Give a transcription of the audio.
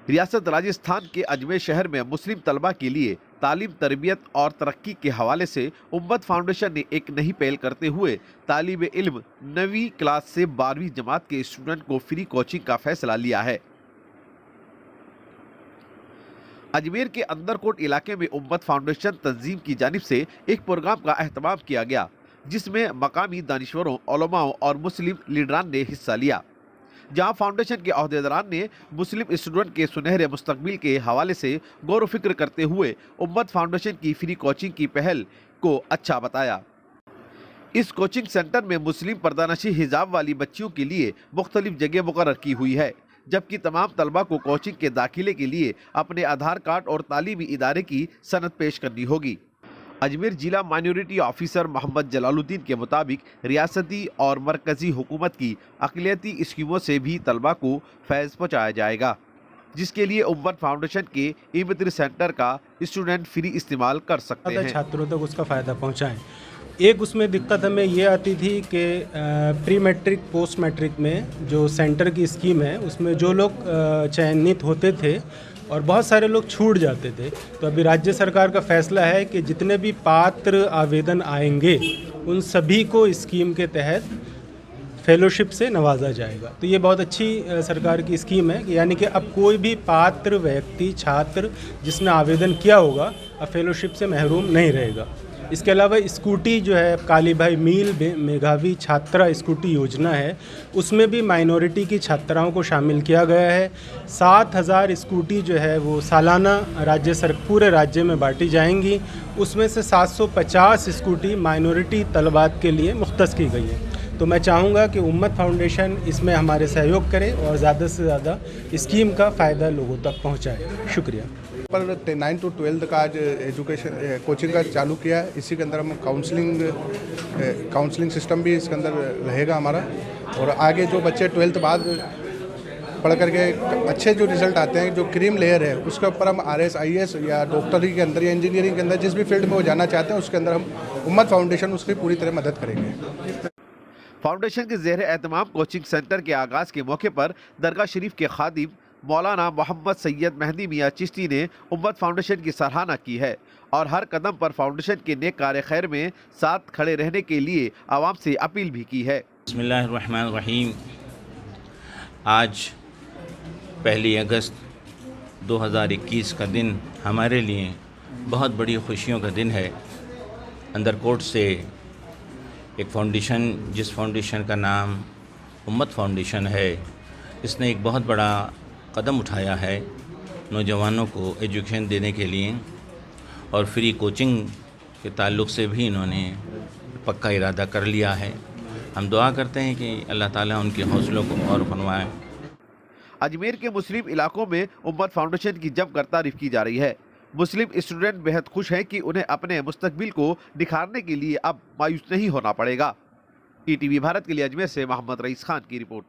रियासत राजस्थान के अजमेर शहर में मुस्लिम तलबा के लिए तालीम, तरबियत और तरक्की के हवाले से उम्मत फाउंडेशन ने एक नई पहल करते हुए तालिब इल्म 9वीं क्लास से 12वीं जमात के स्टूडेंट को फ्री कोचिंग का फैसला लिया है। अजमेर के अंदरकोट इलाके में उम्मत फाउंडेशन तंजीम की जानिब से एक प्रोग्राम का एहतमाम किया गया, जिसमें मकामी दानिश्वरों, उलमाओं और मुस्लिम लीडरान ने हिस्सा लिया। जहां फाउंडेशन के अहदेदारान ने मुस्लिम स्टूडेंट के सुनहरे मुस्तकबिल के हवाले से गौर फिक्र करते हुए उम्मत फाउंडेशन की फ्री कोचिंग की पहल को अच्छा बताया। इस कोचिंग सेंटर में मुस्लिम पर्दानशी हिजाब वाली बच्चियों के लिए मुख्तलिफ जगह मुकर्रर की हुई है, जबकि तमाम तलबा को कोचिंग के दाखिले के लिए अपने आधार कार्ड और तालीमी इदारे की सनद पेश करनी होगी। अजमेर जिला माइनॉरिटी ऑफिसर मोहम्मद जलालुद्दीन के मुताबिक रियासती और मरकजी हुकूमत की अक़लियती स्कीमों से भी तलबा को फैज़ पहुँचाया जाएगा, जिसके लिए उम्मत फाउंडेशन के इमतरी सेंटर का स्टूडेंट फ्री इस्तेमाल कर सकते हैं। छात्रों तक उसका फ़ायदा पहुँचाएँ। एक उसमें दिक्कत हमें ये आती थी कि प्री मैट्रिक, पोस्ट मैट्रिक में जो सेंटर की स्कीम है उसमें जो लोग चयनित होते थे और बहुत सारे लोग छूट जाते थे, तो अभी राज्य सरकार का फैसला है कि जितने भी पात्र आवेदन आएंगे उन सभी को स्कीम के तहत फेलोशिप से नवाजा जाएगा। तो ये बहुत अच्छी सरकार की स्कीम है, यानी कि अब कोई भी पात्र व्यक्ति, छात्र जिसने आवेदन किया होगा अब फेलोशिप से महरूम नहीं रहेगा। इसके अलावा स्कूटी जो है काली भाई मील मेघावी छात्रा स्कूटी योजना है, उसमें भी माइनॉरिटी की छात्राओं को शामिल किया गया है। 7000 स्कूटी जो है वो सालाना पूरे राज्य में बांटी जाएंगी, उसमें से 750 स्कूटी माइनॉरिटी तलबात के लिए मुख्तस की गई है। तो मैं चाहूँगा कि उम्मत फाउंडेशन इसमें हमारे सहयोग करे और ज़्यादा से ज़्यादा स्कीम का फ़ायदा लोगों तक पहुँचाए। शुक्रिया। पर 9 to 12 का आज एजुकेशन कोचिंग का चालू किया है। इसी के अंदर हम काउंसलिंग सिस्टम भी इसके अंदर रहेगा हमारा, और आगे जो बच्चे 12th बाद पढ़ करके अच्छे जो रिज़ल्ट आते हैं, जो क्रीम लेयर है उसके ऊपर हम RS, IAS या डॉक्टरी के अंदर या इंजीनियरिंग के अंदर जिस भी फील्ड में वो जाना चाहते हैं उसके अंदर हम उम्मत फाउंडेशन उसकी पूरी तरह मदद करेंगे। फाउंडेशन के ज़ेर एहतमाम कोचिंग सेंटर के आगाज़ के मौके पर दरगाह शरीफ के खादिम मौलाना मोहम्मद सैयद मेहदी मियाँ चिश्ती ने उम्मत फाउंडेशन की सराहना की है और हर कदम पर फाउंडेशन के नेक कार्य खैर में साथ खड़े रहने के लिए आवाम से अपील भी की है। बिस्मिल्लाहिर्रहमानिर्रहीम। आज 1 अगस्त 2021 का दिन हमारे लिए बहुत बड़ी खुशियों का दिन है। अंदरकोट से एक फाउंडेशन, जिस फाउंडेशन का नाम उम्मत फाउंडेशन है, इसने एक बहुत बड़ा कदम उठाया है नौजवानों को एजुकेशन देने के लिए, और फ्री कोचिंग के ताल्लुक़ से भी इन्होंने पक्का इरादा कर लिया है। हम दुआ करते हैं कि अल्लाह ताला उनके हौसलों को और बनवाए। अजमेर के मुस्लिम इलाकों में उम्मत फाउंडेशन की जमकर तारीफ की जा रही है। मुस्लिम स्टूडेंट बेहद खुश हैं कि उन्हें अपने मुस्तकबिल को निखारने के लिए अब मायूस नहीं होना पड़ेगा। ETV भारत के लिए अजमेर से मोहम्मद रईस खान की रिपोर्ट।